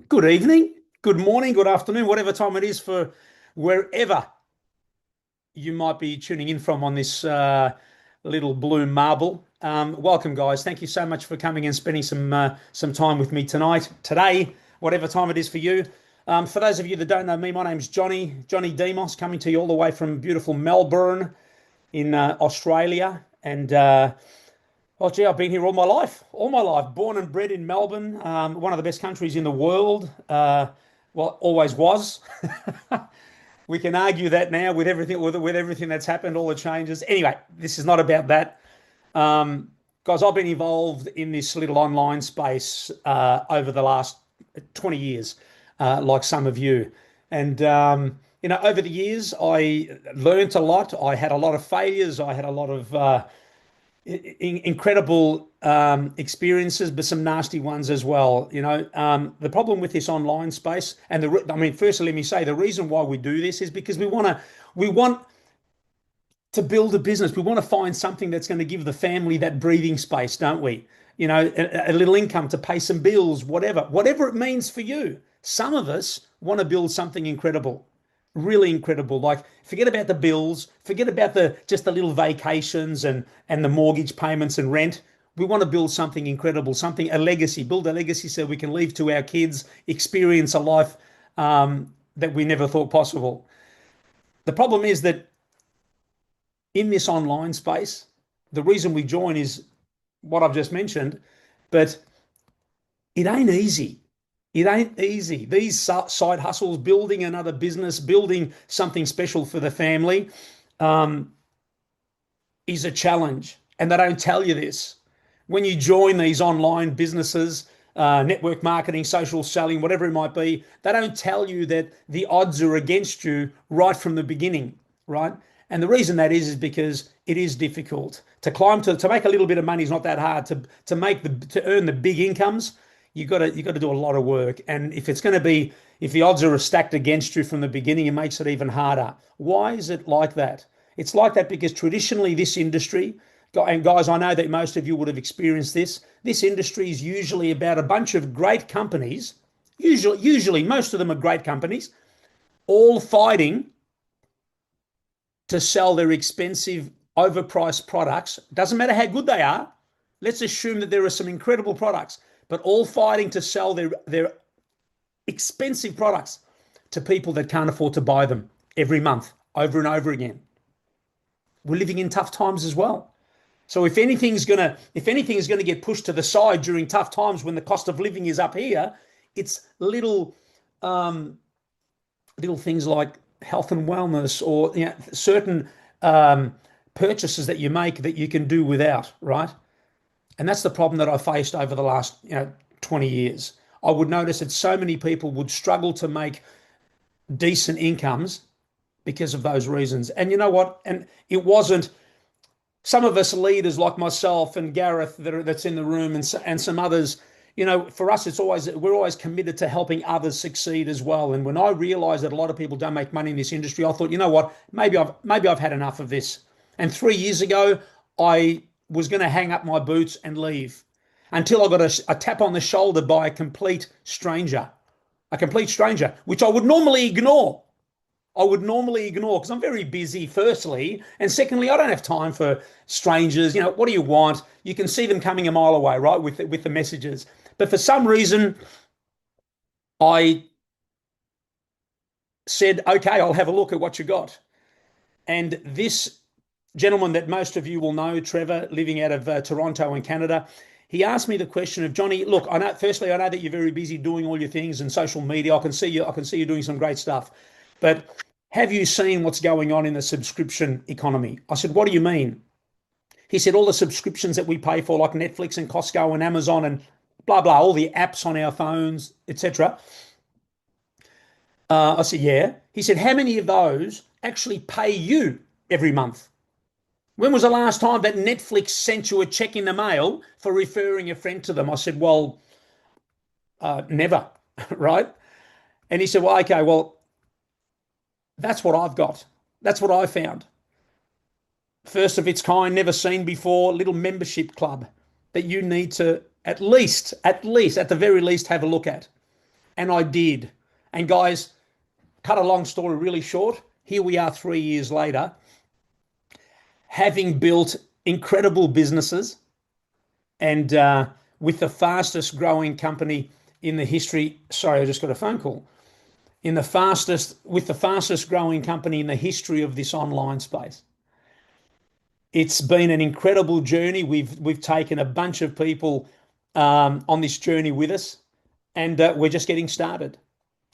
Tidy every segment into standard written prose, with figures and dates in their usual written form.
Good evening, good morning, good afternoon, whatever time it is for wherever you might be tuning in from on this little blue marble. Welcome, guys. Thank you so much for coming and spending some time with me today, whatever time it is for you. For those of you that don't know me, my name's Johnny Dimos, coming to you all the way from beautiful Melbourne in Australia. And oh, gee, I've been here all my life, born and bred in Melbourne, one of the best countries in the world. Well, always was. We can argue that now with everything that's happened, all the changes. Anyway, this is not about that. Guys, I've been involved in this little online space over the last 20 years, like some of you. And, over the years, I learned a lot. I had a lot of failures. I had a lot of incredible experiences, but some nasty ones as well. The problem with this online space, and firstly, let me say the reason why we do this is because we want to build a business. We want to find something that's going to give the family that breathing space, don't we? A little income to pay some bills, whatever it means for you. Some of us want to build something incredible, really incredible. Like, forget about the bills, forget about the little vacations and the mortgage payments and rent. We want to build something incredible, build a legacy so we can leave to our kids, experience a life that we never thought possible. The problem is that in this online space, the reason we join is what I've just mentioned, but it ain't easy. It ain't easy. These side hustles, building another business, building something special for the family, is a challenge. And they don't tell you this. When you join these online businesses, network marketing, social selling, whatever it might be, they don't tell you that the odds are against you right from the beginning, right? And the reason that is because it is difficult to make a little bit of money is not that hard. To earn the big incomes, you got to do a lot of work. And if the odds are stacked against you from the beginning, it makes it even harder. Why is it like that? It's like that because traditionally this industry, and guys, I know that most of you would have experienced this. This industry is usually about a bunch of great companies. Usually most of them are great companies, all fighting to sell their expensive, overpriced products. Doesn't matter how good they are. Let's assume that there are some incredible products, but all fighting to sell their expensive products to people that can't afford to buy them every month, over and over again. We're living in tough times as well. So if anything's gonna get pushed to the side during tough times when the cost of living is up here, it's little things like health and wellness, or certain purchases that you make that you can do without, right? And that's the problem that I faced over the last 20 years. I would notice that so many people would struggle to make decent incomes because of those reasons. And you know what? And it wasn't some of us leaders like myself and Gareth that's in the room, and some others. For us, we're always committed to helping others succeed as well. And when I realized that a lot of people don't make money in this industry, I thought, you know what? Maybe I've had enough of this. And 3 years ago, I was going to hang up my boots and leave until I got a tap on the shoulder by a complete stranger, which I would normally ignore. Because I'm very busy, firstly. And secondly, I don't have time for strangers. What do you want? You can see them coming a mile away, right, with the messages. But for some reason, I said, okay, I'll have a look at what you got. And this gentleman that most of you will know, Trevor, living out of Toronto in Canada, he asked me the question of, Johnny, look, I know that you're very busy doing all your things and social media. I can see you doing some great stuff. But have you seen what's going on in the subscription economy? I said, what do you mean? He said, all the subscriptions that we pay for, like Netflix and Costco and Amazon and blah, blah, all the apps on our phones, etc. I said, yeah. He said, how many of those actually pay you every month? When was the last time that Netflix sent you a check in the mail for referring a friend to them? I said, well, never, right? And he said, well, okay, well, that's what I've got. That's what I found. First of its kind, never seen before, little membership club that you need to at the very least, have a look at. And I did. And guys, cut a long story really short, here we are 3 years later, having built incredible businesses and with the fastest growing company in the history. Sorry, I just got a phone call. With the fastest growing company in the history of this online space. It's been an incredible journey. We've taken a bunch of people on this journey with us, and we're just getting started.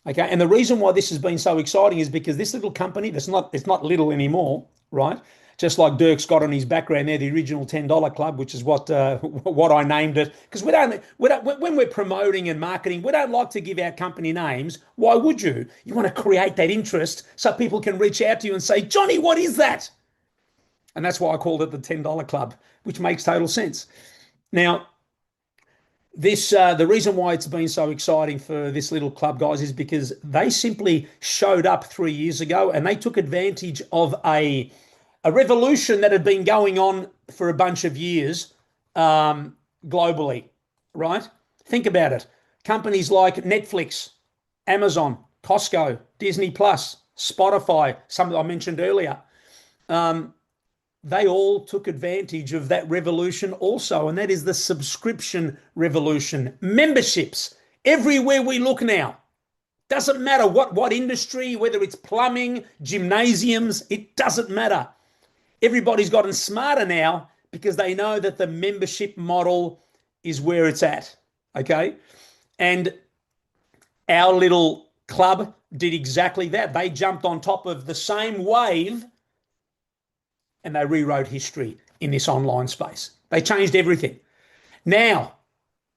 Okay, and the reason why this has been so exciting is because this little company, it's not little anymore, right? Just like Dirk's got on his background there, the original $10 club, which is what I named it. Because we don't when we're promoting and marketing, we don't like to give our company names. Why would you? You want to create that interest so people can reach out to you and say, Johnny, what is that? And that's why I called it the $10 club, which makes total sense. Now, the reason why it's been so exciting for this little club, guys, is because they simply showed up 3 years ago and they took advantage of a revolution that had been going on for a bunch of years globally, right? Think about it. Companies like Netflix, Amazon, Costco, Disney Plus, Spotify, some that I mentioned earlier, they all took advantage of that revolution also, and that is the subscription revolution. Memberships, everywhere we look now. Doesn't matter what industry, whether it's plumbing, gymnasiums, it doesn't matter. Everybody's gotten smarter now because they know that the membership model is where it's at, okay? And our little club did exactly that. They jumped on top of the same wave and they rewrote history in this online space. They changed everything. Now,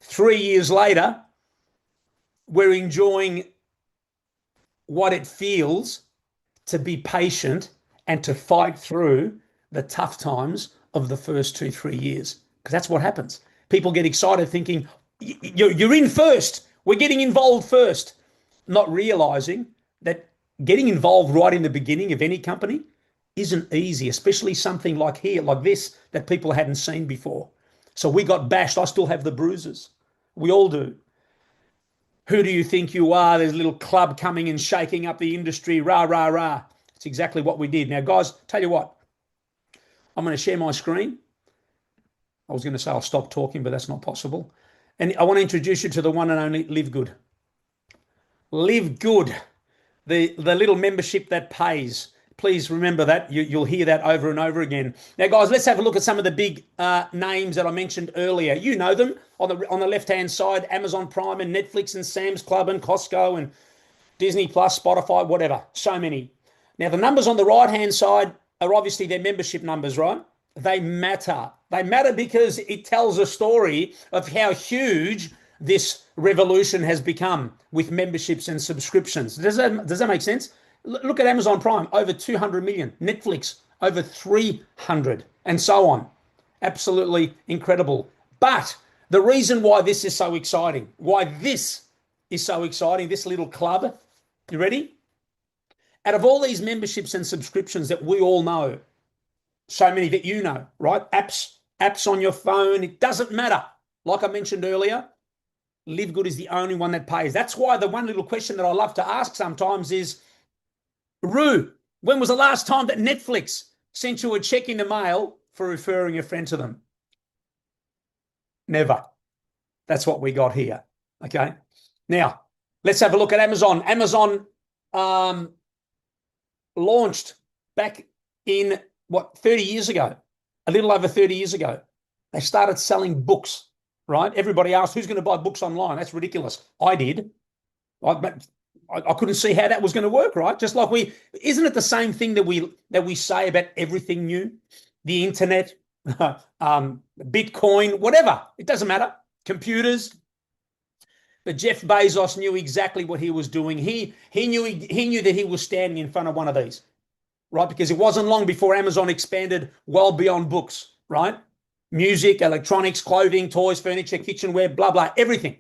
3 years later, we're enjoying what it feels to be patient and to fight through the tough times of the first 2-3 years. Because that's what happens. People get excited thinking, you're in first. We're getting involved first. Not realizing that getting involved right in the beginning of any company isn't easy, especially something like this, that people hadn't seen before. So we got bashed. I still have the bruises. We all do. Who do you think you are? There's a little club coming and shaking up the industry. Rah, rah, rah. It's exactly what we did. Now, guys, tell you what, I'm going to share my screen. I was going to say I'll stop talking, but that's not possible. And I want to introduce you to the one and only livegood. livegood, the little membership that pays. Please remember that. You'll hear that over and over again. Now, guys, let's have a look at some of the big names that I mentioned earlier. You know them on the left-hand side: Amazon Prime and Netflix and Sam's Club and Costco and Disney Plus, Spotify, whatever. So many. Now, the numbers on the right-hand side are obviously their membership numbers, right? They matter. They matter because it tells a story of how huge this revolution has become with memberships and subscriptions. Does that make sense? Look at Amazon Prime, over 200 million. Netflix, over 300, and so on. Absolutely incredible. But the reason why this is so exciting, this little club, you ready? Out of all these memberships and subscriptions that we all know, so many that you know, right? Apps on your phone, it doesn't matter. Like I mentioned earlier, livegood is the only one that pays. That's why the one little question that I love to ask sometimes is, Roo, when was the last time that Netflix sent you a check in the mail for referring a friend to them? Never. That's what we got here. Okay. Now, let's have a look at Amazon. Amazon launched back in, 30 years ago, a little over 30 years ago. They started selling books, right? Everybody asked, who's going to buy books online? That's ridiculous. I did. I couldn't see how that was going to work, right? Just like isn't it the same thing that we say about everything new? The internet, Bitcoin, whatever. It doesn't matter. Computers. But Jeff Bezos knew exactly what he was doing. He knew that he was standing in front of one of these, right? Because it wasn't long before Amazon expanded well beyond books, right? Music, electronics, clothing, toys, furniture, kitchenware, blah, blah, everything.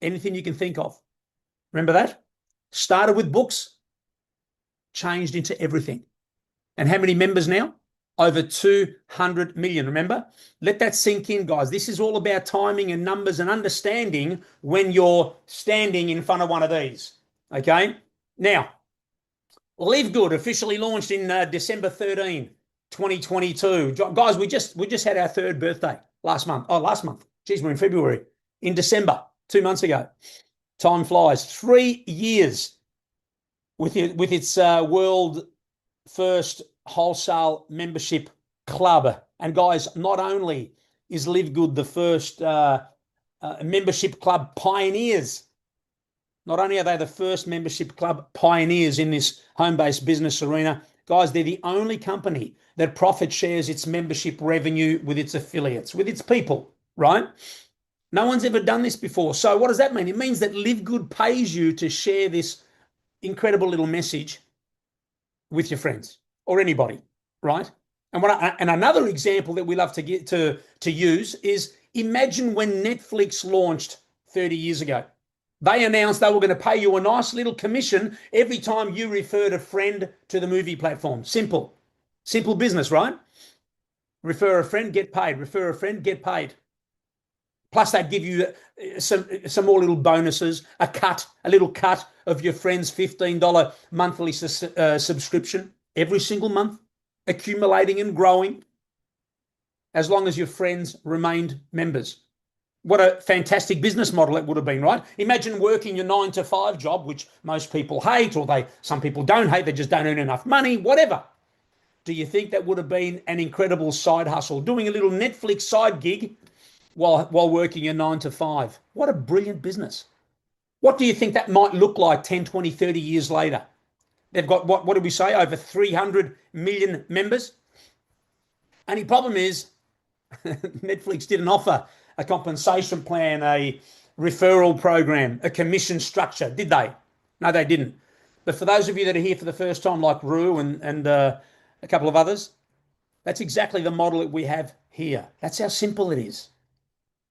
Anything you can think of. Remember that? Started with books, changed into everything. And how many members now? Over 200 million. Remember? Let that sink in, guys. This is all about timing and numbers and understanding when you're standing in front of one of these. Okay? Now, livegood officially launched in December 13, 2022. Guys, we just had our third birthday last month. Oh, last month. Geez, we're in February. In December, 2 months ago. Time flies. 3 years with its world first wholesale membership club. And guys, not only is livegood the first membership club pioneers, not only are they the first membership club pioneers in this home-based business arena, guys, they're the only company that profit shares its membership revenue with its affiliates, with its people, right? No one's ever done this before. So what does that mean? It means that livegood pays you to share this incredible little message with your friends or anybody, right? And another example that we love to get to use is, imagine when Netflix launched 30 years ago. They announced they were going to pay you a nice little commission every time you referred a friend to the movie platform. Simple business, right? Refer a friend, get paid. Refer a friend, get paid. Plus, they'd give you some more little bonuses, a little cut of your friend's $15 monthly subscription every single month, accumulating and growing as long as your friends remained members. What a fantastic business model it would have been, right? Imagine working your 9-to-5 job, which most people hate, or some people don't hate, they just don't earn enough money, whatever. Do you think that would have been an incredible side hustle? Doing a little Netflix side gig while working your 9-to-5. What a brilliant business. What do you think that might look like 10, 20, 30 years later? They've got, what did we say, over 300 million members? Only problem is Netflix didn't offer a compensation plan, a referral program, a commission structure, did they? No, they didn't. But for those of you that are here for the first time, like Rue and a couple of others, that's exactly the model that we have here. That's how simple it is.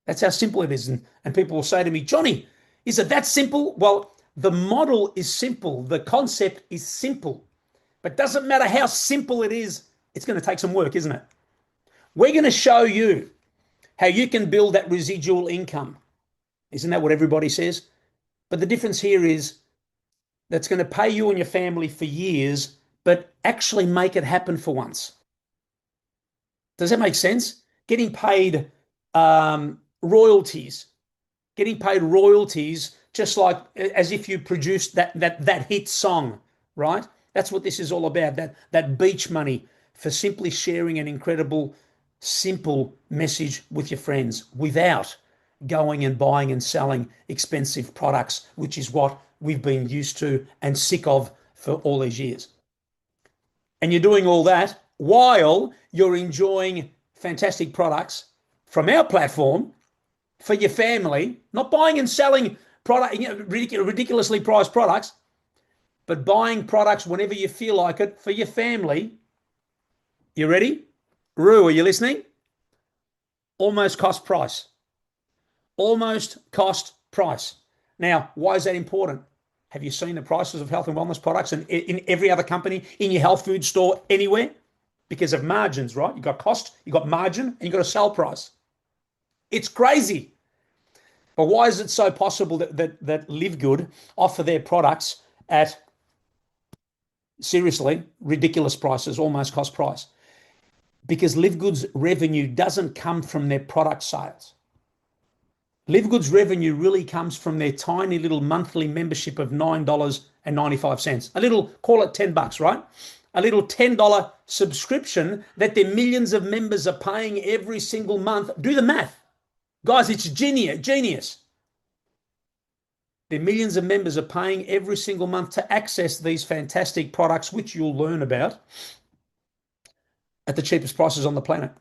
That's how simple it is. And people will say to me, Johnny, is it that simple? Well, the model is simple. The concept is simple. But doesn't matter how simple it is, it's going to take some work, isn't it? We're going to show you how you can build that residual income. Isn't that what everybody says? But the difference here is that's going to pay you and your family for years, but actually make it happen for once. Does that make sense? Getting paid royalties, just like as if you produced that hit song, right? That's what this is all about, that beach money for simply sharing an incredible, simple message with your friends without going and buying and selling expensive products, which is what we've been used to and sick of for all these years. And you're doing all that while you're enjoying fantastic products from our platform for your family, not buying and selling ridiculously priced products, but buying products whenever you feel like it for your family. You ready? Rue, are you listening? Almost cost price. Almost cost price. Now, why is that important? Have you seen the prices of health and wellness products in every other company, in your health food store, anywhere? Because of margins, right? You've got cost, you've got margin, and you've got a sell price. It's crazy. But why is it so possible that livegood offer their products at, seriously, ridiculous prices, almost cost price? Because livegood's revenue doesn't come from their product sales. livegood's revenue really comes from their tiny little monthly membership of $9.95. A little, call it $10, right? A little $10 subscription that their millions of members are paying every single month. Do the math. Guys, it's genius. Their millions of members are paying every single month to access these fantastic products, which you'll learn about at the cheapest prices on the planet.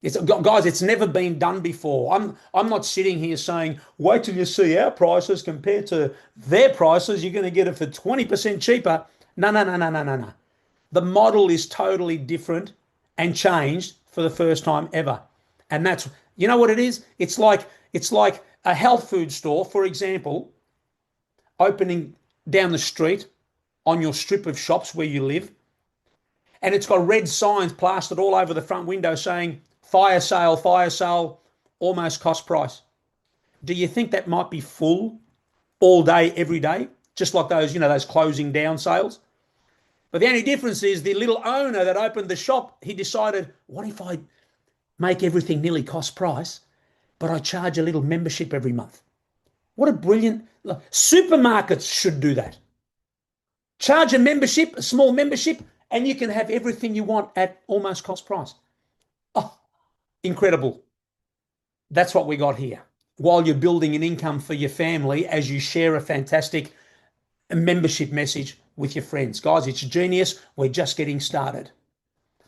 Guys, it's never been done before. I'm not sitting here saying, wait till you see our prices compared to their prices. You're going to get it for 20% cheaper. No. The model is totally different and changed for the first time ever. And that's, you know what it is? It's like a health food store, for example, opening down the street on your strip of shops where you live. and it's got red signs plastered all over the front window saying fire sale, almost cost price. Do you think that might be full all day, every day? Just like those, those closing down sales. But the only difference is the little owner that opened the shop, he decided, what if I make everything nearly cost price, but I charge a little membership every month? What a brilliant, supermarkets should do that. Charge a membership, a small membership, and you can have everything you want at almost cost price. Oh, incredible. That's what we got here. While you're building an income for your family as you share a fantastic membership message with your friends. Guys, it's genius. We're just getting started.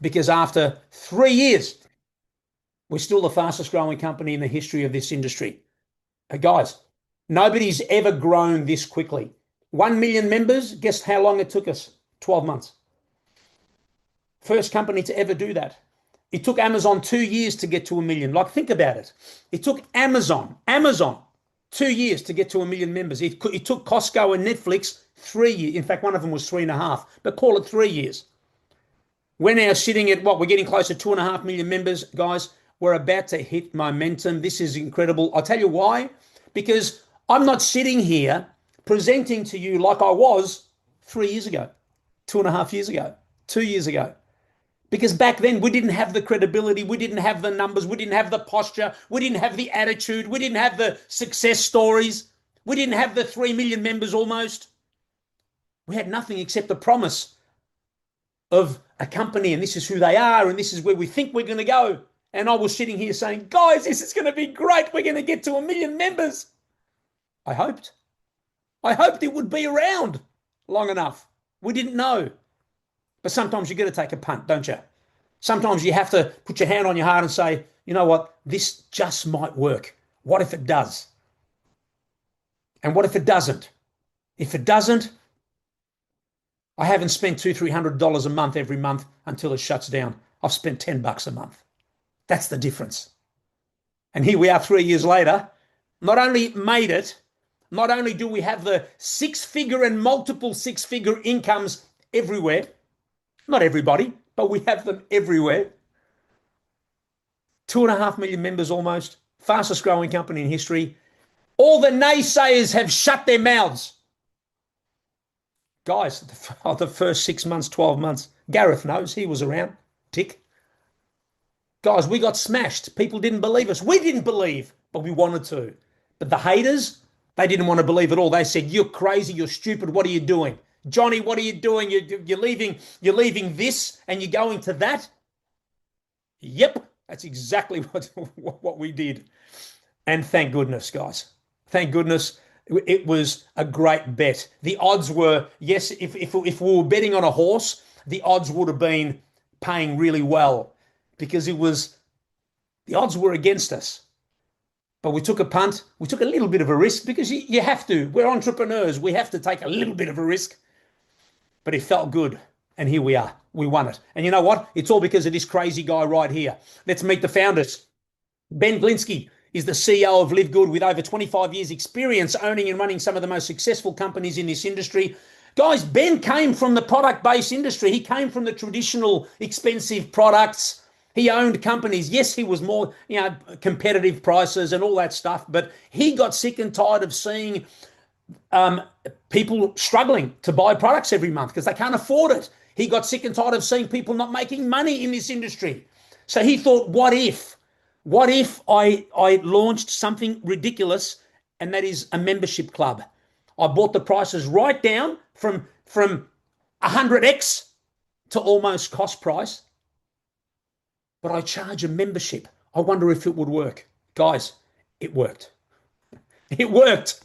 Because after 3 years, we're still the fastest growing company in the history of this industry. Guys, nobody's ever grown this quickly. 1 million members, guess how long it took us? 12 months. First company to ever do that. It took Amazon 2 years to get to 1 million. Like, think about it. It took Amazon 2 years to get to 1 million members. It took Costco and Netflix 3 years. In fact, one of them was 3.5, but call it 3 years. We're now sitting at we're getting close to 2.5 million members. Guys, we're about to hit momentum. This is incredible. I'll tell you why. Because I'm not sitting here presenting to you like I was 3 years ago, 2.5 years ago, 2 years ago. Because back then we didn't have the credibility, we didn't have the numbers, we didn't have the posture, we didn't have the attitude, we didn't have the success stories, we didn't have the 3 million members almost. We had nothing except the promise of a company, and this is who they are, and this is where we think we're going to go. And I was sitting here saying, guys, this is going to be great. We're going to get to 1 million members. I hoped it would be around long enough. We didn't know. But sometimes you got to take a punt, don't you? Sometimes you have to put your hand on your heart and say, you know what, this just might work. What if it does? And what if it doesn't? If it doesn't, I haven't spent $200-300 a month every month until it shuts down. I've spent $10 a month. That's the difference. And here we are 3 years later, not only made it, not only do we have the six-figure and multiple six-figure incomes everywhere, not everybody, but we have them everywhere. 2.5 million members almost, fastest growing company in history. All the naysayers have shut their mouths. Guys, the first 6 months, 12 months, Gareth knows, he was around, tick. Guys, we got smashed. People didn't believe us. We didn't believe, but we wanted to. But the haters, they didn't want to believe at all. They said, you're crazy, you're stupid, what are you doing? Johnny, what are you doing? You're leaving this and you're going to that? Yep, that's exactly what we did. And thank goodness, guys. Thank goodness it was a great bet. The odds were, yes, if we were betting on a horse, the odds would have been paying really well because the odds were against us. But we took a punt. We took a little bit of a risk because you have to. We're entrepreneurs. We have to take a little bit of a risk. But it felt good. And here we are. We won it. And you know what? It's all because of this crazy guy right here. Let's meet the founders. Ben Glinsky is the CEO of livegood with over 25 years experience owning and running some of the most successful companies in this industry. Guys, Ben came from the product-based industry. He came from the traditional expensive products. He owned companies. Yes, he was more, competitive prices and all that stuff, but he got sick and tired of seeing people struggling to buy products every month because they can't afford it. He got sick and tired of seeing people not making money in this industry. So he thought, what if I launched something ridiculous, and that is a membership club? I brought the prices right down from 100x to almost cost price, but I charge a membership. I wonder if it would work. Guys, it worked. It worked.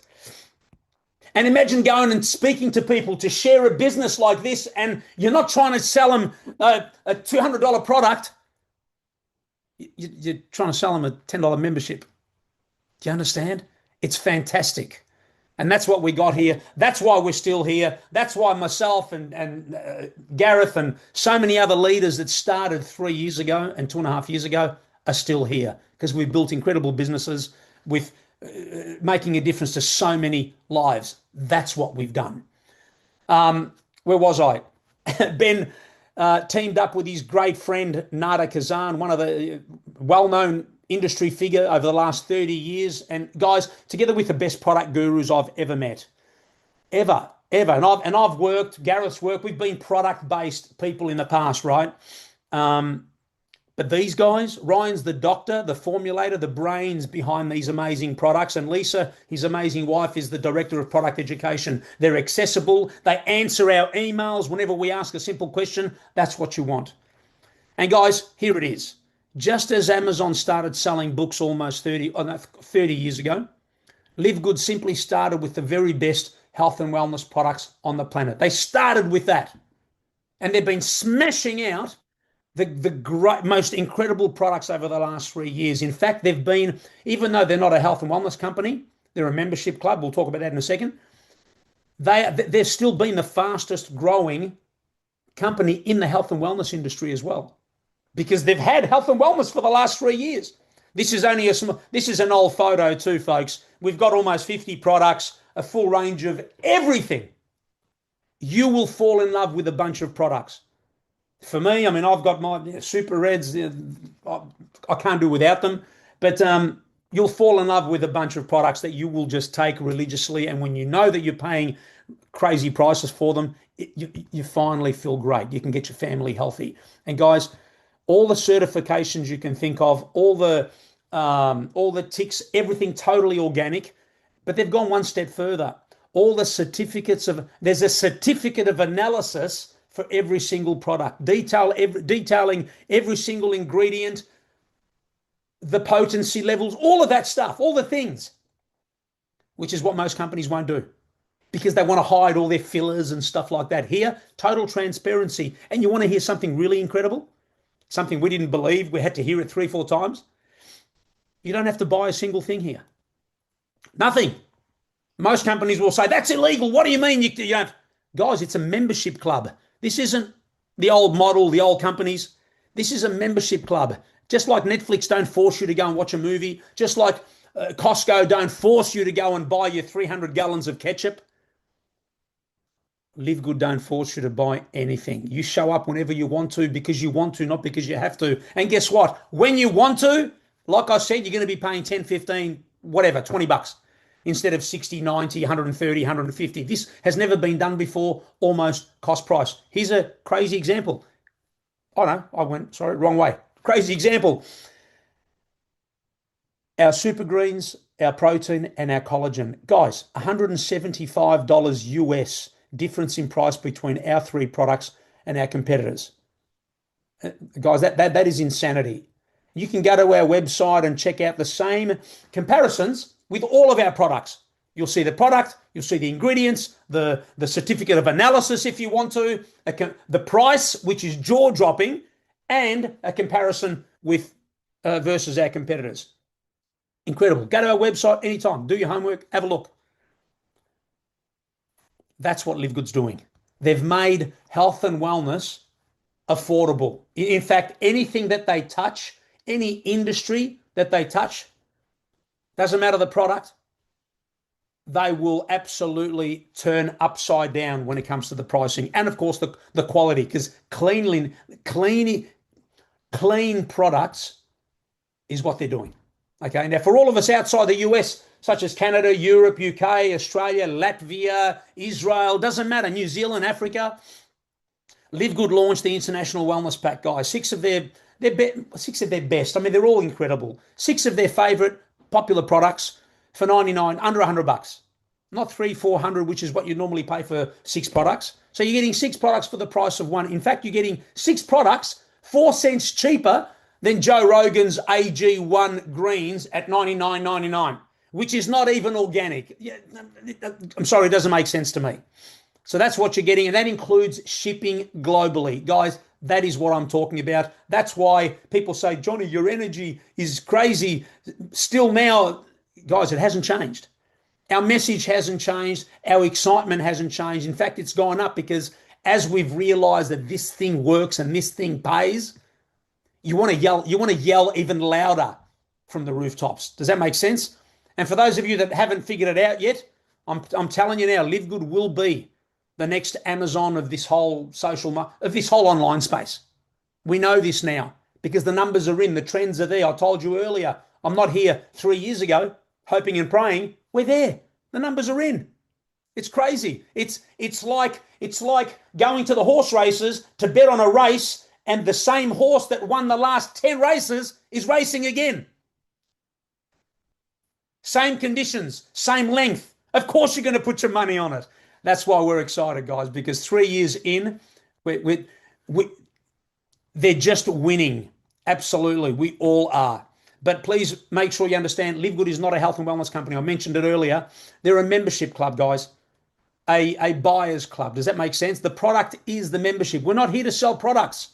And imagine going and speaking to people to share a business like this, and you're not trying to sell them a $200 product. You're trying to sell them a $10 membership. Do you understand? It's fantastic. And that's what we got here. That's why we're still here. That's why myself and Gareth and so many other leaders that started 3 years ago and 2.5 years ago are still here, because we've built incredible businesses with making a difference to so many lives. That's what we've done. Where was I? Ben teamed up with his great friend Nada Kazan, one of the well-known industry figure over the last 30 years. And guys, together with the best product gurus I've ever met, ever. And I've worked, Gareth's worked, we've been product-based people in the past, right? But these guys, Ryan's the doctor, the formulator, the brains behind these amazing products. And Lisa, his amazing wife, is the director of product education. They're accessible. They answer our emails whenever we ask a simple question. That's what you want. And guys, here it is. Just as Amazon started selling books almost 30 years ago, livegood simply started with the very best health and wellness products on the planet. They started with that. And they've been smashing out the great, most incredible products over the last 3 years. In fact, they've been, even though they're not a health and wellness company, they're a membership club. We'll talk about that in a second. They've still been the fastest growing company in the health and wellness industry as well, because they've had health and wellness for the last 3 years. This is only this is an old photo too, folks. We've got almost 50 products, a full range of everything. You will fall in love with a bunch of products. For me, I mean, I've got my Super Reds. I can't do without them. But you'll fall in love with a bunch of products that you will just take religiously. And when you know that you're paying crazy prices for them, you finally feel great. You can get your family healthy. And guys, all the certifications you can think of, all the ticks, everything totally organic. But they've gone one step further. All the certificates there's a certificate of analysis for every single product, detailing every single ingredient, the potency levels, all of that stuff, all the things, which is what most companies won't do because they want to hide all their fillers and stuff like that. Here, total transparency. And you want to hear something really incredible, something we didn't believe, we had to hear it 3-4 times. You don't have to buy a single thing here. Nothing. Most companies will say, that's illegal. What do you mean? You don't? Guys, it's a membership club. This isn't the old model, the old companies. This is a membership club. Just like Netflix don't force you to go and watch a movie, just like Costco don't force you to go and buy your 300 gallons of ketchup. livegood don't force you to buy anything. You show up whenever you want to because you want to, not because you have to. And guess what? When you want to, like I said, you're going to be paying 10, 15, whatever, 20 bucks. Instead of 60, 90, 130, 150. This has never been done before, almost cost price. Here's a crazy example. Oh no, wrong way. Crazy example. Our super greens, our protein, and our collagen. Guys, $175 US difference in price between our three products and our competitors. Guys, that is insanity. You can go to our website and check out the same comparisons with all of our products. You'll see the product, you'll see the ingredients, the certificate of analysis if you want to, the price, which is jaw-dropping, and a comparison with versus our competitors. Incredible. Go to our website anytime. Do your homework. Have a look. That's what livegood's doing. They've made health and wellness affordable. In fact, anything that they touch, any industry that they touch, doesn't matter the product, they will absolutely turn upside down when it comes to the pricing. And of course, the quality, because clean products is what they're doing. Okay, now for all of us outside the US, such as Canada, Europe, UK, Australia, Latvia, Israel, doesn't matter, New Zealand, Africa, livegood launched the International Wellness Pack, guys. Six of their best. I mean, they're all incredible. 6 of their favorite popular products for 99, under 100 bucks. Not 300-400, which is what you normally pay for 6 products. So you're getting 6 products for the price of 1. In fact, you're getting 6 products 4 cents cheaper than Joe Rogan's AG1 greens at $99.99, which is not even organic. I'm sorry, it doesn't make sense to me. So that's what you're getting, and that includes shipping globally. Guys, that is what I'm talking about. That's why people say, Johnny, your energy is crazy. Still now, guys, it hasn't changed. Our message hasn't changed. Our excitement hasn't changed. In fact, it's gone up because as we've realized that this thing works and this thing pays, you want to yell even louder from the rooftops. Does that make sense? And for those of you that haven't figured it out yet, I'm telling you now, livegood will be the next Amazon of this whole of this whole online space. We know this now because the numbers are in, the trends are there. I told you earlier, I'm not here 3 years ago hoping and praying. We're there. The numbers are in. It's crazy. It's like going to the horse races to bet on a race, and the same horse that won the last 10 races is racing again. Same conditions, same length. Of course you're going to put your money on it. That's why we're excited, guys, because 3 years in, they're just winning. Absolutely, we all are. But please make sure you understand, livegood is not a health and wellness company. I mentioned it earlier. They're a membership club, guys. A buyer's club. Does that make sense? The product is the membership. We're not here to sell products.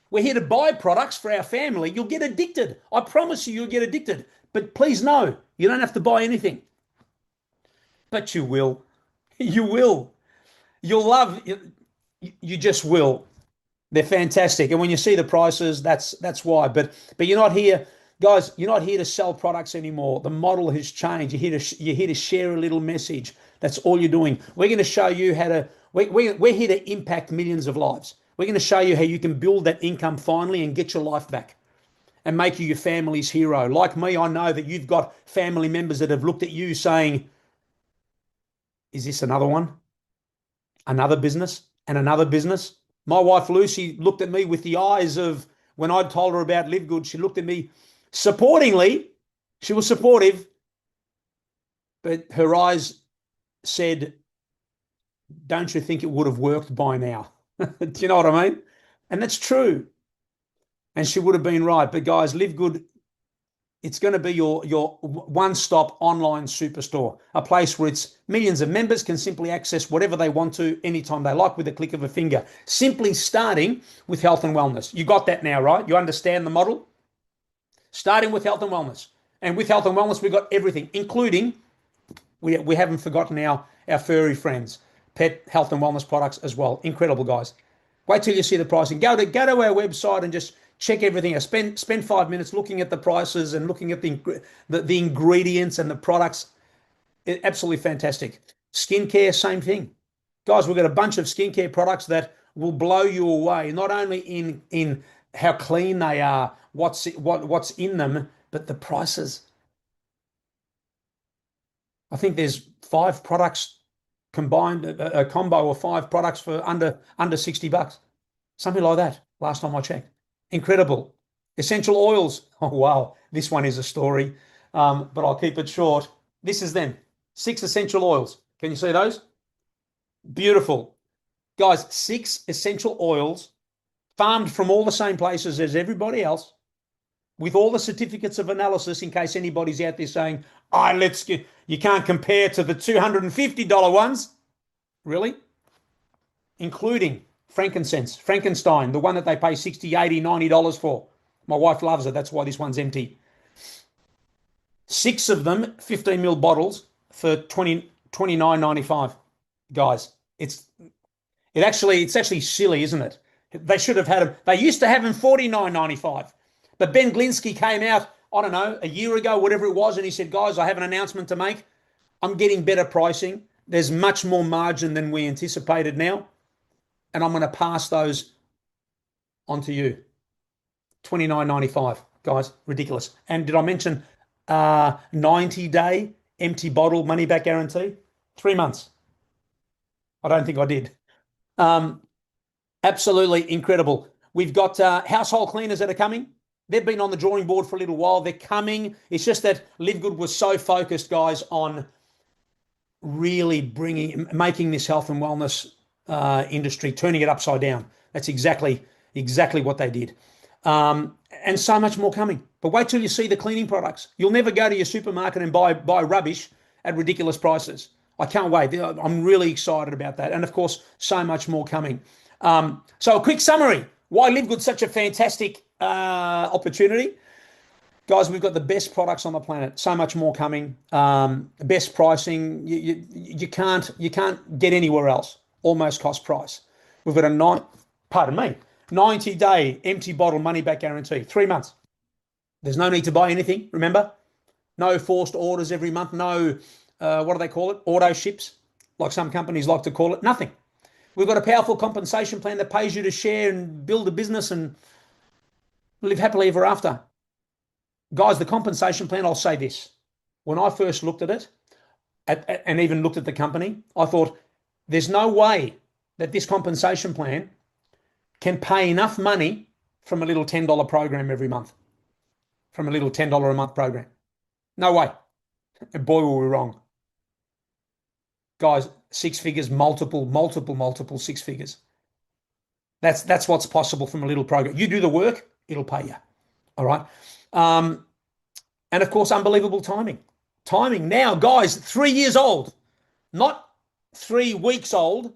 We're here to buy products for our family. You'll get addicted. I promise you'll get addicted. But please know, you don't have to buy anything. But you will. You will. You'll love. You just will. They're fantastic. And when you see the prices, that's why. But you're not here, guys. You're not here to sell products anymore. The model has changed. You're here to share a little message. That's all you're doing. We're going to show you how to. We're here to impact millions of lives. We're going to show you how you can build that income finally and get your life back and make you your family's hero. Like me, I know that you've got family members that have looked at you saying, is this another one? Another business and another business? My wife, Lucy, looked at me with the eyes of, when I told her about livegood, she looked at me supportingly. She was supportive, but her eyes said, don't you think it would have worked by now? Do you know what I mean? And that's true. And she would have been right. But guys, livegood, it's going to be your one-stop online superstore, a place where it's millions of members can simply access whatever they want to anytime they like with a click of a finger, simply starting with health and wellness. You got that now, right? You understand the model? Starting with health and wellness. And with health and wellness, we've got everything, including, we haven't forgotten our furry friends, pet health and wellness products as well. Incredible, guys. Wait till you see the pricing. Go to our website and just check everything out. Spend 5 minutes looking at the prices and looking at the ingredients and the products. Absolutely fantastic. Skincare, same thing. Guys, we've got a bunch of skincare products that will blow you away, not only in how clean they are, what's in them, but the prices. I think there's 5 products combined, a combo of 5 products for under $60, something like that. Last time I checked. Incredible. Essential oils. Oh, wow. This one is a story, but I'll keep it short. This is them. 6 essential oils. Can you see those? Beautiful. Guys, 6 essential oils farmed from all the same places as everybody else, with all the certificates of analysis, in case anybody's out there saying, you can't compare to the $250 ones. Really? Including Frankenstein, the one that they pay $60, $80, $90 for. My wife loves it. That's why this one's empty. 6 of them, 15 ml bottles for $29.95. Guys, it's actually silly, isn't it? They should have had them. They used to have them $49.95. But Ben Glinsky came out, I don't know, a year ago, whatever it was, and he said, guys, I have an announcement to make. I'm getting better pricing. There's much more margin than we anticipated now, and I'm going to pass those on to you. $29.95, guys, ridiculous. And did I mention 90-day empty bottle money back guarantee? 3 months. I don't think I did. Absolutely incredible. We've got household cleaners that are coming. They've been on the drawing board for a little while. They're coming. It's just that livegood was so focused, guys, on really making this health and wellness industry, turning it upside down. That's exactly what they did. And so much more coming. But wait till you see the cleaning products. You'll never go to your supermarket and buy rubbish at ridiculous prices. I can't wait. I'm really excited about that. And of course, so much more coming. So a quick summary. Why livegood's such a fantastic opportunity. Guys, we've got the best products on the planet. So much more coming. Best pricing. You can't get anywhere else. Almost cost price. We've got a 90-day empty bottle money back guarantee. 3 months. There's no need to buy anything. Remember, no forced orders every month. No, what do they call it? Auto ships, like some companies like to call it. Nothing. We've got a powerful compensation plan that pays you to share and build a business and live happily ever after. Guys, the compensation plan, I'll say this. When I first looked at it and even looked at the company, I thought, there's no way that this compensation plan can pay enough money from a little $10 program every month, from a little $10 a month program. No way. And boy, were we wrong. Guys, 6 figures, multiple 6 figures. That's what's possible from a little program. You do the work, it'll pay you. All right. And of course, unbelievable timing. Timing now, guys, 3 years old, not 3 weeks old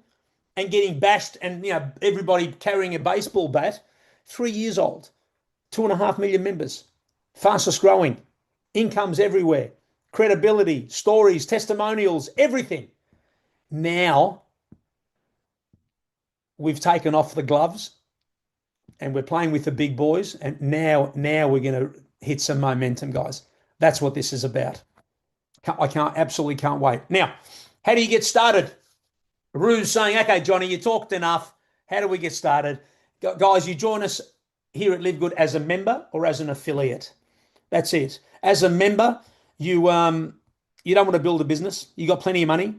and getting bashed and, you know, everybody carrying a baseball bat. 3 years old, 2.5 million members, fastest growing, incomes everywhere, credibility, stories, testimonials, everything. Now we've taken off the gloves and we're playing with the big boys. And now we're going to hit some momentum, guys. That's what this is about. I absolutely can't wait. Now, how do you get started? Rue's saying, okay, Johnny, you talked enough. How do we get started? Guys, you join us here at livegood as a member or as an affiliate. That's it. As a member, you don't want to build a business. You got plenty of money,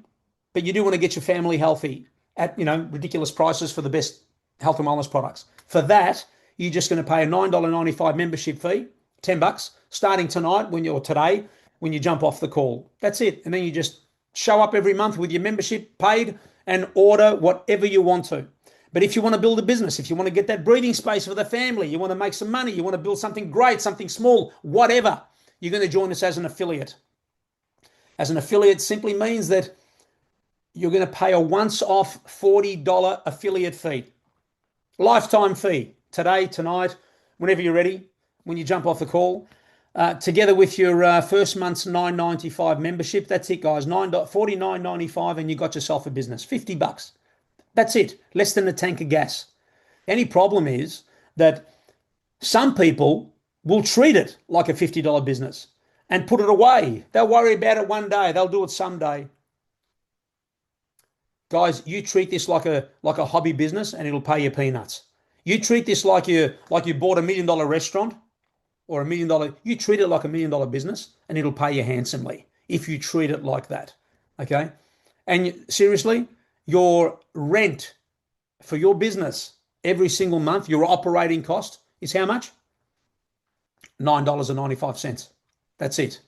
but you do want to get your family healthy at, you know, ridiculous prices for the best health and wellness products. For that, you're just going to pay a $9.95 membership fee, $10, starting tonight when you jump off the call. That's it. And then you just show up every month with your membership paid and order whatever you want to. But if you want to build a business, if you want to get that breathing space for the family, you want to make some money, you want to build something great, something small, whatever, you're going to join us as an affiliate. As an affiliate simply means that you're going to pay a once-off $40 affiliate fee. Lifetime fee. Today, tonight, whenever you're ready, when you jump off the call, together with your first month's $9.95 membership. That's it, guys. $49.95 and you got yourself a business. $50. That's it. Less than a tank of gas. The only problem is that some people will treat it like a $50 business and put it away. They'll worry about it one day. They'll do it someday. Guys, you treat this like a hobby business and it'll pay you peanuts. You treat this like you bought $1 million restaurant or $1 million. You treat it like $1 million business and it'll pay you handsomely if you treat it like that. Okay? And seriously, your rent for your business every single month, your operating cost is how much? $9.95. That's it.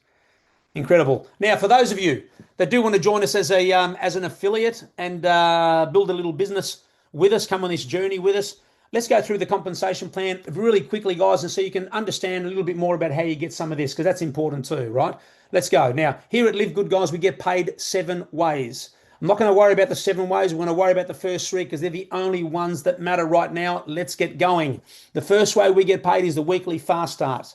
Incredible. Now, for those of you that do want to join us as an affiliate and build a little business with us, come on this journey with us, let's go through the compensation plan really quickly, guys, and so you can understand a little bit more about how you get some of this, because that's important too, right? Let's go. Now, here at livegood, guys, we get paid 7 ways. I'm not going to worry about the 7 ways. We're going to worry about the first 3 because they're the only ones that matter right now. Let's get going. The first way we get paid is the weekly fast start.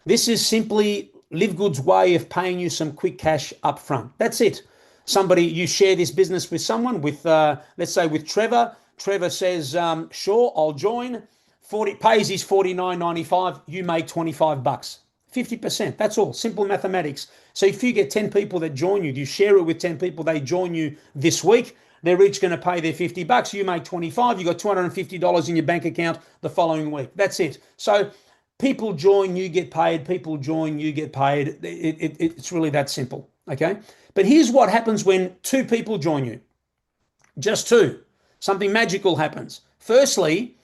This is simply livegood's way of paying you some quick cash up front. That's it. You share this business with someone, with let's say with Trevor. Trevor says, sure, I'll join. Pays his $49.95. You make $25. 50%. That's all. Simple mathematics. So if you get 10 people that join you, you share it with 10 people, they join you this week, they're each going to pay their $50. You make $25. You got $250 in your bank account the following week. That's it. So people join, you get paid. People join, you get paid. It's really that simple. Okay. But here's what happens when 2 people join you. Just 2. Something magical happens. Firstly,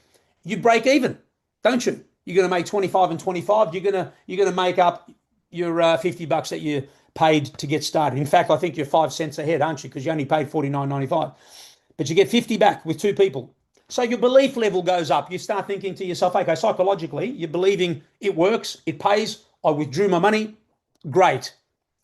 you break even, don't you? You're going to make 25 and 25. You're going to make up your $50 that you paid to get started. In fact, I think you're 5 cents ahead, aren't you? Because you only paid $49.95. But you get 50 back with 2 people. So your belief level goes up. You start thinking to yourself, okay, psychologically, you're believing it works, it pays, I withdrew my money, great.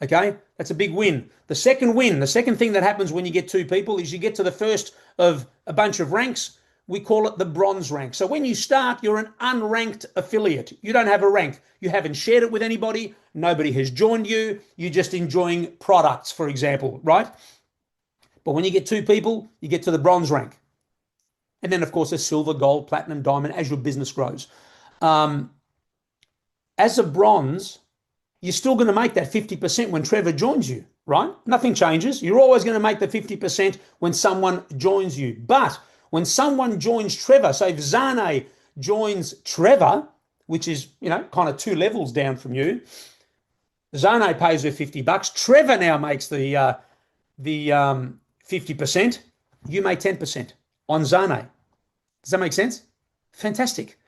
Okay, that's a big win. The second thing that happens when you get 2 people is you get to the first of a bunch of ranks. We call it the bronze rank. So when you start, you're an unranked affiliate. You don't have a rank. You haven't shared it with anybody. Nobody has joined you. You're just enjoying products, for example, right? But when you get 2 people, you get to the bronze rank. And then, of course, there's silver, gold, platinum, diamond as your business grows. As a bronze, you're still going to make that 50% when Trevor joins you, right? Nothing changes. You're always going to make the 50% when someone joins you. But When someone joins Trevor, so if Zane joins Trevor, which is, kind of 2 levels down from you, Zane pays her $50. Trevor now makes the 50%. You make 10% on Zane. Does that make sense? Fantastic.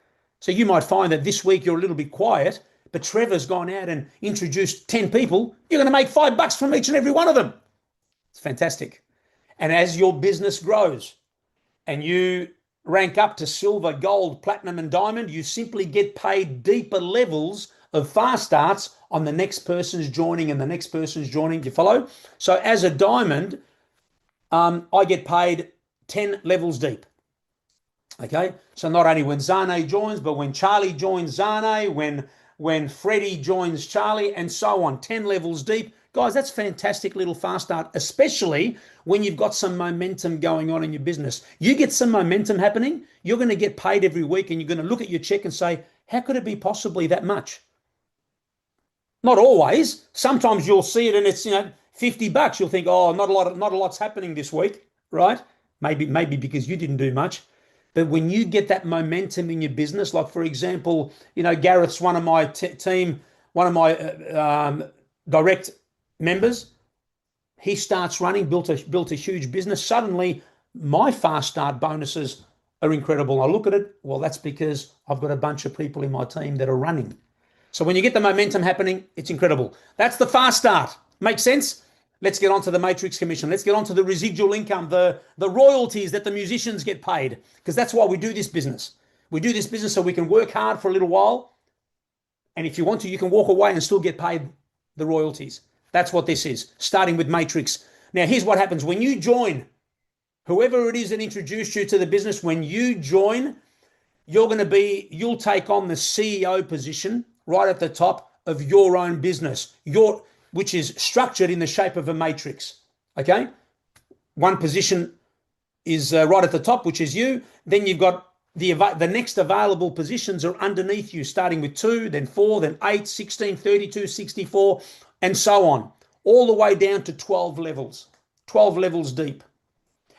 So you might find that this week you're a little bit quiet, but Trevor's gone out and introduced 10 people. You're going to make $5 from each and every one of them. It's fantastic. And as your business grows and you rank up to silver, gold, platinum, and diamond, you simply get paid deeper levels of fast starts on the next person's joining and the next person's joining. Do you follow? So as a diamond, I get paid 10 levels deep. Okay, so not only when Zane joins, but when Charlie joins Zane, when Freddie joins Charlie, and so on, 10 levels deep. Guys, that's fantastic little fast start, especially when you've got some momentum going on in your business. You get some momentum happening, you're going to get paid every week, and you're going to look at your check and say, how could it be possibly that much? Not always. Sometimes you'll see it and it's, $50. You'll think, oh, not a lot's happening this week, right? Maybe because you didn't do much. But when you get that momentum in your business, like for example, Gareth's one of my team, one of my direct members, he starts running, built a huge business. Suddenly, my fast start bonuses are incredible. I look at it, well, that's because I've got a bunch of people in my team that are running. So when you get the momentum happening, it's incredible. That's the fast start. Make sense? Let's get on to the matrix commission. Let's get on to the residual income, the royalties that the musicians get paid, because that's why we do this business. We do this business so we can work hard for a little while, and if you want to, you can walk away and still get paid the royalties. That's what this is, starting with matrix. Now, here's what happens. When you join, whoever it is that introduced you to the business, when you join, you'll take on the CEO position right at the top of your own business, which is structured in the shape of a matrix, okay? One position is right at the top, which is you. Then you've got the next available positions are underneath you, starting with 2, then 4, then 8, 16, 32, 64, and so on, all the way down to 12 levels deep.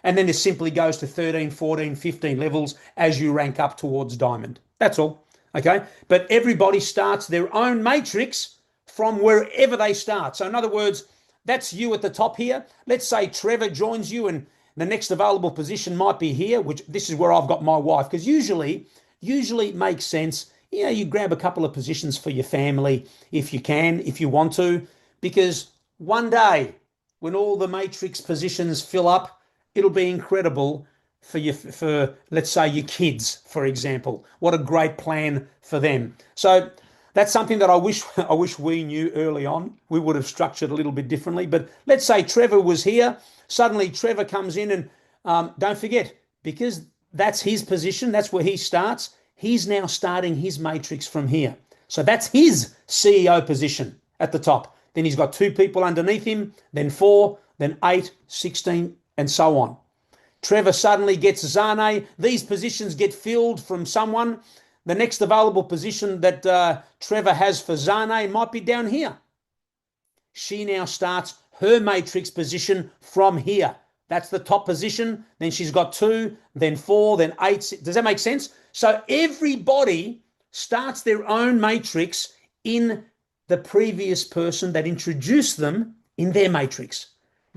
And then it simply goes to 13, 14, 15 levels as you rank up towards diamond. That's all, okay? But everybody starts their own matrix from wherever they start. So in other words, that's you at the top here. Let's say Trevor joins you and the next available position might be here, which this is where I've got my wife, because usually it makes sense. You grab a couple of positions for your family if you can, if you want to, because one day when all the matrix positions fill up, it'll be incredible for let's say your kids, for example. What a great plan for them. So that's something that I wish we knew early on. We would have structured a little bit differently. But let's say Trevor was here. Suddenly Trevor comes in and don't forget, because that's his position, that's where he starts, he's now starting his matrix from here. So that's his CEO position at the top. Then he's got 2 people underneath him, then 4, then 8, 16, and so on. Trevor suddenly gets Zane. These positions get filled from someone. The next available position that Trevor has for Zane might be down here. She now starts her matrix position from here. That's the top position. Then she's got 2, then 4, then 8. Does that make sense? So everybody starts their own matrix in the previous person that introduced them in their matrix,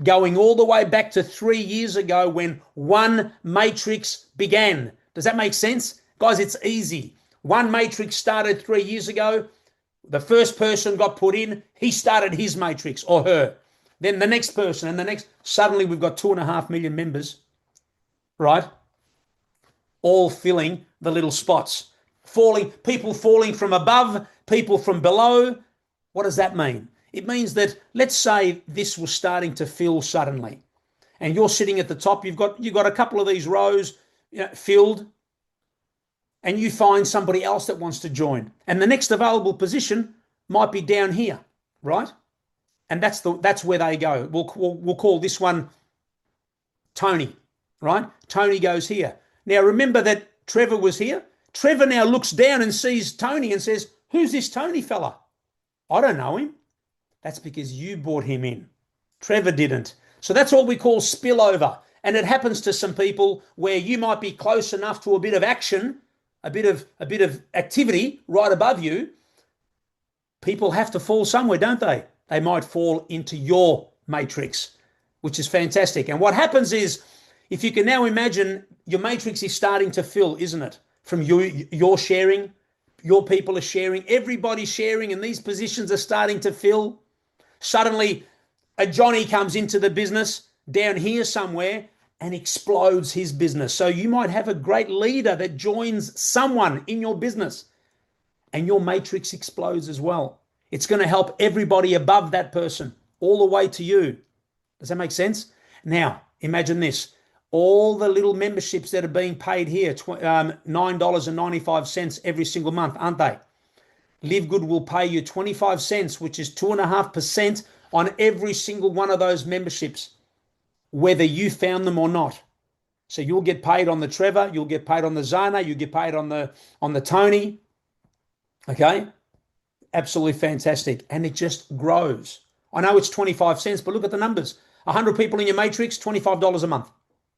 going all the way back to 3 years ago when one matrix began. Does that make sense? Guys, it's easy. One matrix started 3 years ago. The first person got put in. He started his matrix, or her. Then the next person and the next. Suddenly we've got 2.5 million members, right? All filling the little spots. People falling from above, people from below. What does that mean? It means that, let's say this was starting to fill suddenly, and you're sitting at the top. You've got a couple of these rows filled, and you find somebody else that wants to join, and the next available position might be down here, right? And that's where they go. We'll call this one Tony, right? Tony goes here. Now remember that Trevor was here. Trevor now looks down and sees Tony and says, "Who's this Tony fella? I don't know him." That's because you brought him in. Trevor didn't. So that's what we call spillover. And it happens to some people where you might be close enough to a bit of action, a bit of activity right above you. People have to fall somewhere, don't they? They might fall into your matrix, which is fantastic. And what happens is, if you can now imagine, your matrix is starting to fill, isn't it? From you're sharing, your people are sharing, everybody's sharing, and these positions are starting to fill. Suddenly, a Johnny comes into the business down here somewhere and explodes his business. So you might have a great leader that joins someone in your business, and your matrix explodes as well. It's going to help everybody above that person all the way to you. Does that make sense? Now, imagine this. All the little memberships that are being paid here, $9.95 every single month, aren't they? Livegood will pay you 25 cents, which is 2.5% on every single one of those memberships, whether you found them or not. So you'll get paid on the Trevor, you'll get paid on the Zana, you get paid on the Tony. Okay? Absolutely fantastic. And it just grows. I know it's 25 cents, but look at the numbers. 100 people in your matrix, $25 a month,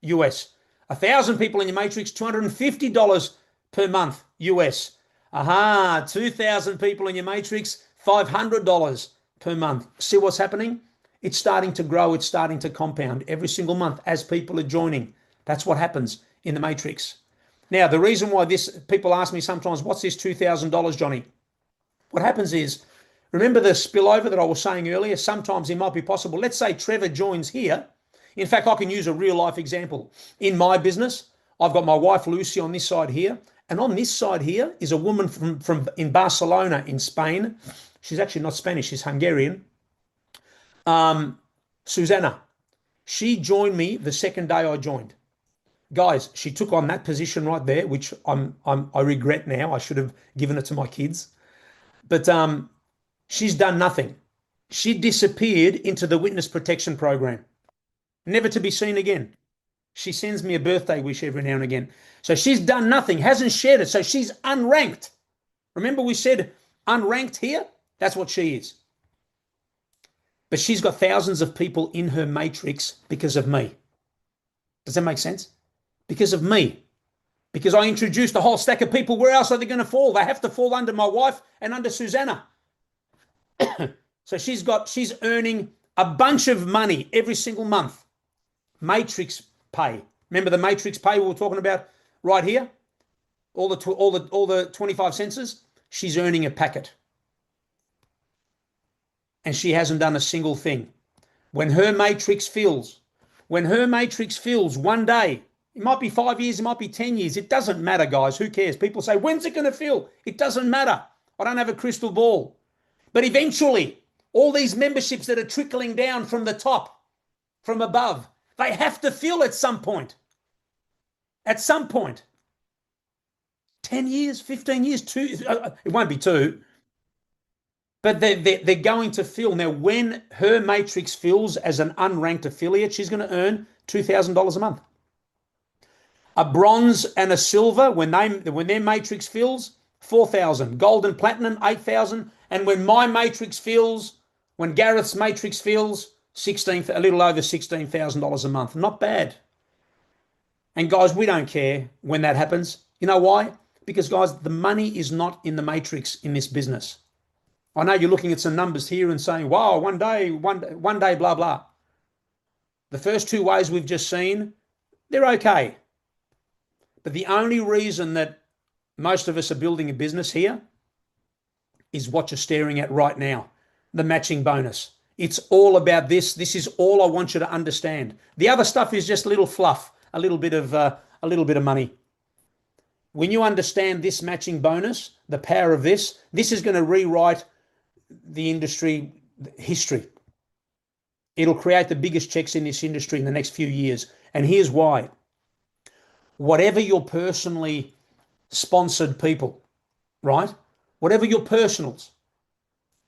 US. 1,000 people in your matrix, $250 per month, US. 2,000 people in your matrix, $500 per month. See what's happening? It's starting to grow. It's starting to compound every single month as people are joining. That's what happens in the matrix. Now, the reason why people ask me sometimes, what's this $2,000, Johnny? What happens is, remember the spillover that I was saying earlier? Sometimes it might be possible. Let's say Trevor joins here. In fact, I can use a real life example. In my business, I've got my wife Lucy on this side here. And on this side here is a woman from in Barcelona in Spain. She's actually not Spanish, she's Hungarian. Susanna. She joined me the second day I joined. Guys, she took on that position right there, which I regret now. I should have given it to my kids. But she's done nothing. She disappeared into the witness protection program, never to be seen again. She sends me a birthday wish every now and again. So she's done nothing, hasn't shared it. So she's unranked. Remember we said unranked here? That's what she is. But she's got thousands of people in her matrix because of me. Does that make sense? Because of me. Because I introduced a whole stack of people. Where else are they going to fall? They have to fall under my wife and under Susanna. So she's earning a bunch of money every single month. Matrix pay. Remember the matrix pay we were talking about right here? All the 25 cents. She's earning a packet. And she hasn't done a single thing. When her matrix fills one day, it might be 5 years, it might be 10 years. It doesn't matter, guys. Who cares? People say, when's it going to fill? It doesn't matter. I don't have a crystal ball. But eventually, all these memberships that are trickling down from the top, from above, they have to fill at some point. At some point. 10 years, 15 years, it won't be 2. But they're going to fill. Now, when her matrix fills as an unranked affiliate, she's going to earn $2,000 a month. A bronze and a silver, when their matrix fills, $4,000. Gold and platinum, $8,000. And when my matrix fills, when Gareth's matrix fills, a little over $16,000 a month. Not bad. And guys, we don't care when that happens. You know why? Because guys, the money is not in the matrix in this business. I know you're looking at some numbers here and saying, wow, one day, blah, blah. The first 2 ways we've just seen, they're okay. But the only reason that most of us are building a business here is what you're staring at right now, the matching bonus. It's all about this. This is all I want you to understand. The other stuff is just a little fluff, a little bit of money. When you understand this matching bonus, the power of this is going to rewrite the industry history. It'll create the biggest checks in this industry in the next few years. And here's why. Whatever your personally sponsored people, right? Whatever your personals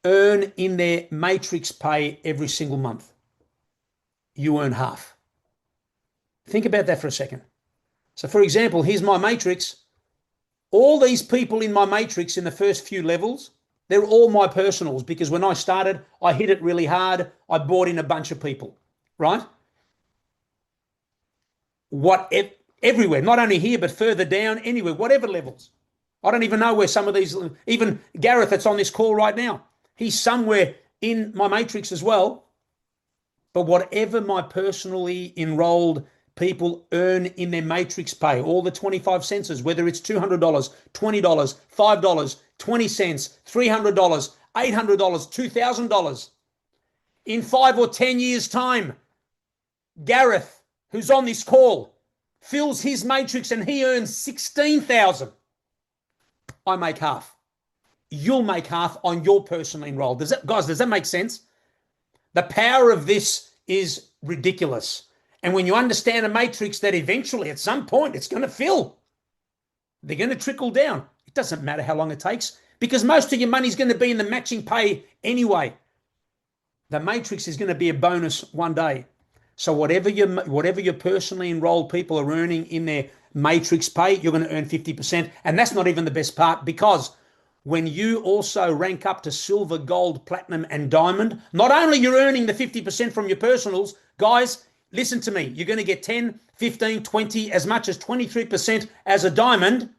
earn in their matrix pay every single month, you earn half. Think about that for a second. So for example, here's my matrix. All these people in my matrix in the first few levels, they're all my personals because when I started, I hit it really hard. I brought in a bunch of people, right? everywhere, not only here, but further down, anywhere, whatever levels. I don't even know where some of these, even Gareth that's on this call right now, he's somewhere in my matrix as well. But whatever my personally enrolled people earn in their matrix pay, all the 25 cents, whether it's $200, $20, $5, 20 cents, $300, $800, $2,000, in 5 or 10 years' time, Gareth, who's on this call, fills his matrix and he earns 16,000. I make half. You'll make half on your personally enrolled. Does that make sense? The power of this is ridiculous. And when you understand a matrix that eventually at some point it's going to fill, they're going to trickle down. It doesn't matter how long it takes because most of your money is going to be in the matching pay anyway. The matrix is going to be a bonus one day. So whatever your personally enrolled people are earning in their matrix pay, you're going to earn 50%. And that's not even the best part, because when you also rank up to silver, gold, platinum, and diamond, not only you're earning the 50% from your personals, guys, listen to me, you're going to get 10, 15, 20, as much as 23% as a diamond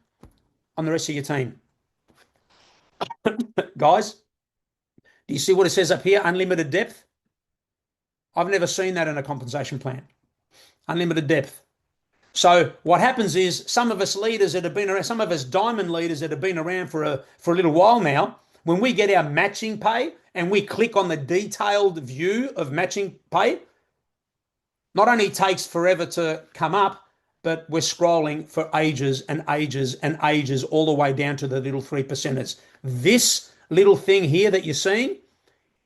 on the rest of your team. Guys, do you see what it says up here? Unlimited depth. I've never seen that in a compensation plan. Unlimited depth. So what happens is some of us leaders that have been around, some of us diamond leaders that have been around for a little while now, when we get our matching pay and we click on the detailed view of matching pay, not only takes forever to come up, but we're scrolling for ages and ages and ages all the way down to the little 3%ers. This little thing here that you're seeing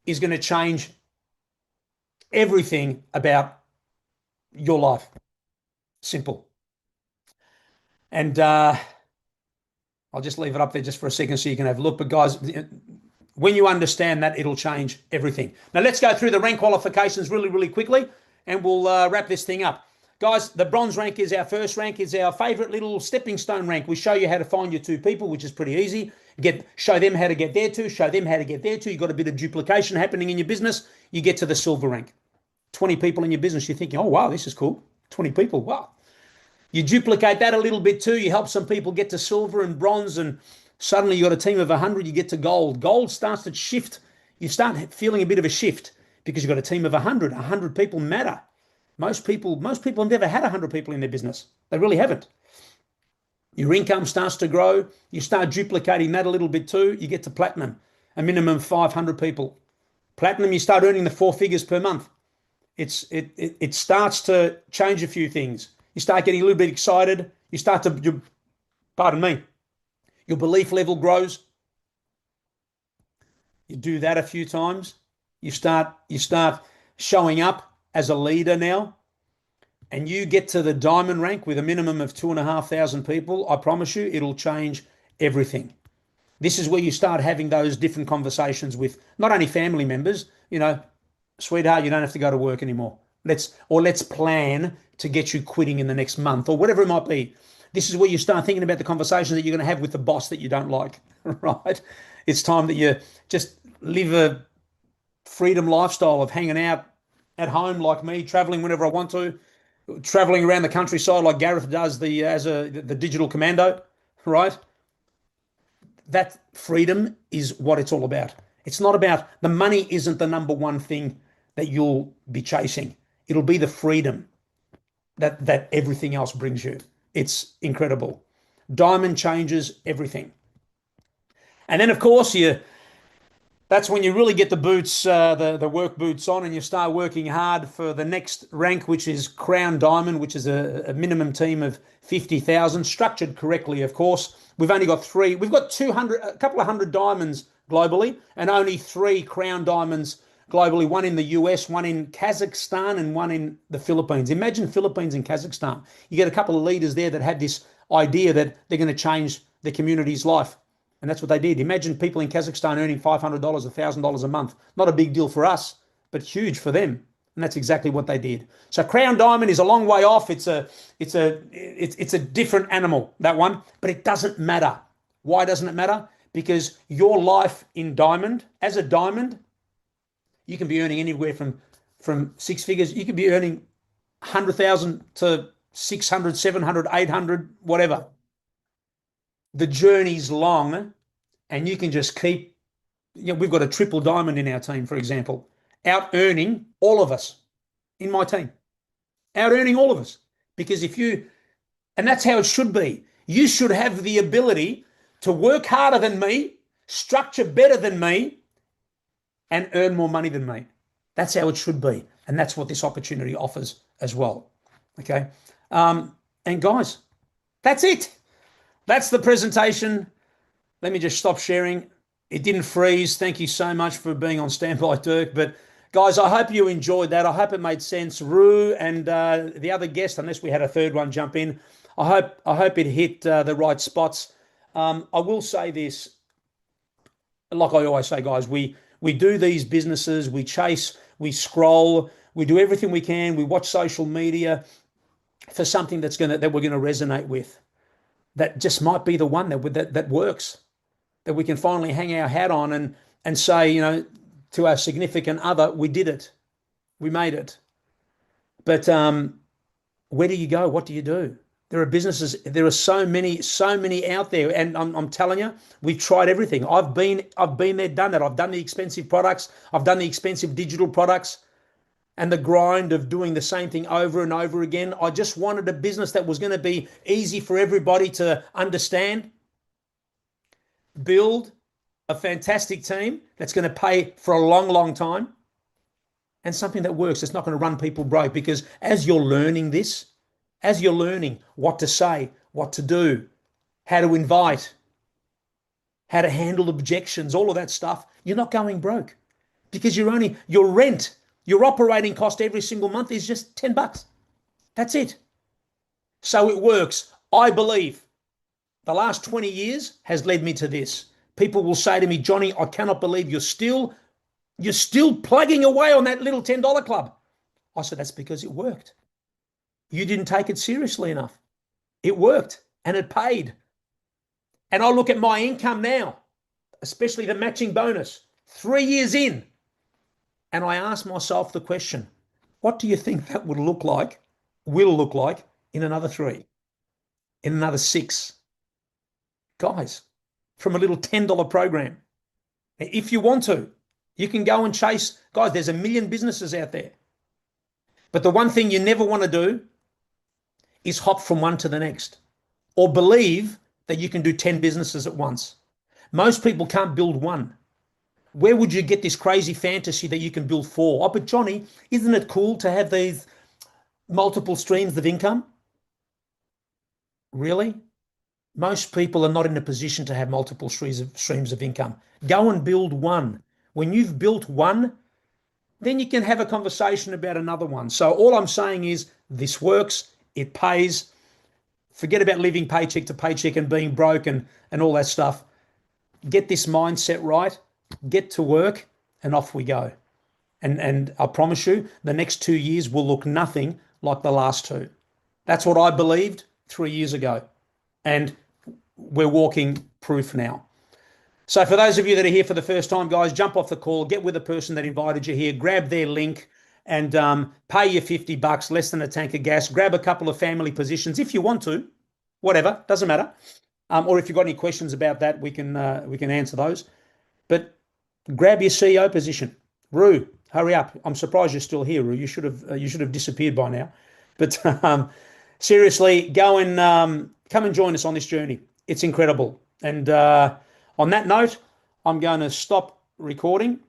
is going to change everything about your life. Simple. And I'll just leave it up there just for a second so you can have a look. But guys, when you understand that, it'll change everything. Now let's go through the rank qualifications really, really quickly, and we'll wrap this thing up. Guys, the bronze rank is our first rank. It's our favorite little stepping stone rank. We show you how to find your 2 people, which is pretty easy. Show them how to get there to, show them how to get there to. You've got a bit of duplication happening in your business. You get to the silver rank. 20 people in your business. You're thinking, oh, wow, this is cool. 20 people, wow. You duplicate that a little bit too. You help some people get to silver and bronze, and suddenly you got a team of 100, you get to gold. Gold starts to shift. You start feeling a bit of a shift because you've got a team of 100. 100 people matter. Most people have never had 100 people in their business. They really haven't. Your income starts to grow. You start duplicating that a little bit too. You get to platinum, a minimum of 500 people. Platinum, you start earning the 4 figures per month. It starts to change a few things. You start getting a little bit excited. Pardon me, your belief level grows. You do that a few times. You start showing up as a leader now, and you get to the diamond rank with a minimum of 2,500 people. I promise you, it'll change everything. This is where you start having those different conversations with not only family members, sweetheart, you don't have to go to work anymore. Let's plan to get you quitting in the next month, or whatever it might be. This is where you start thinking about the conversations that you're going to have with the boss that you don't like, right? It's time that you just live a freedom lifestyle of hanging out at home like me, traveling whenever I want to, traveling around the countryside like Gareth does the digital commando, right? That freedom is what it's all about. It's not about, the money isn't the number one thing that you'll be chasing. It'll be the freedom that everything else brings you. It's incredible. Diamond changes everything. And then, of course, that's when you really get the boots, the work boots on, and you start working hard for the next rank, which is Crown Diamond, which is a minimum team of 50,000, structured correctly, of course. We've only got 3. We've got a couple of hundred diamonds globally, and only 3 Crown Diamonds globally, one in the US, one in Kazakhstan, and one in the Philippines. Imagine Philippines and Kazakhstan. You get a couple of leaders there that have this idea that they're going to change the community's life. And that's what they did. Imagine people in Kazakhstan earning $500, $1,000 a month. Not a big deal for us, but huge for them. And that's exactly what they did. So Crown Diamond is a long way off. It's a different animal, that one, but it doesn't matter. Why doesn't it matter? Because your life in diamond, as a diamond, you can be earning anywhere from 6 figures. You could be earning 100,000 to 600, 700, 800, whatever. The journey's long, and you can just keep, we've got a triple diamond in our team, for example, out earning all of us in my team, out earning all of us. Because and that's how it should be. You should have the ability to work harder than me, structure better than me, and earn more money than me. That's how it should be. And that's what this opportunity offers as well. Okay. And guys, that's it. That's the presentation. Let me just stop sharing. It didn't freeze. Thank you so much for being on standby, Dirk. But guys, I hope you enjoyed that. I hope it made sense. Rue and the other guest, unless we had a third one jump in, I hope it hit the right spots. I will say this, like I always say, guys, we do these businesses, we chase, we scroll, we do everything we can, we watch social media for something that we're gonna resonate with. That just might be the one that works, that we can finally hang our hat on and say, to our significant other, we did it, we made it. But where do you go? What do you do? There are businesses. There are so many out there, and I'm telling you, we've tried everything. I've been there, done that. I've done the expensive products. I've done the expensive digital products, and the grind of doing the same thing over and over again. I just wanted a business that was going to be easy for everybody to understand, build a fantastic team that's going to pay for a long, long time, and something that works. It's not going to run people broke, because as you're learning this, as you're learning what to say, what to do, how to invite, how to handle objections, all of that stuff, you're not going broke, because your rent, your operating cost every single month is just $10. That's it. So it works. I believe the last 20 years has led me to this. People will say to me, Johnny, I cannot believe you're still plugging away on that little $10 club. I said, that's because it worked. You didn't take it seriously enough. It worked and it paid. And I look at my income now, especially the matching bonus, 3 years in, and I ask myself the question, what do you think that will look like in another 3, in another 6? Guys, from a little $10 program. If you want to, you can go and chase. Guys, there's a million businesses out there. But the one thing you never want to do is hop from one to the next, or believe that you can do 10 businesses at once. Most people can't build one. Where would you get this crazy fantasy that you can build 4? Oh, but Johnny, isn't it cool to have these multiple streams of income? Really? Most people are not in a position to have multiple streams of income. Go and build one. When you've built one, then you can have a conversation about another one. So all I'm saying is this works. It pays. Forget about living paycheck to paycheck and being broke and all that stuff. Get this mindset right, get to work, and off we go. And I promise you, the next 2 years will look nothing like the last 2. That's what I believed 3 years ago. And we're walking proof now. So for those of you that are here for the first time, guys, jump off the call, get with the person that invited you here, grab their link, and pay your $50, less than a tank of gas. Grab a couple of family positions if you want to, whatever, doesn't matter. Or if you've got any questions about that, we can answer those. But grab your CEO position. Rue, hurry up! I'm surprised you're still here, Rue. You should have disappeared by now. But seriously, go and come and join us on this journey. It's incredible. And on that note, I'm going to stop recording.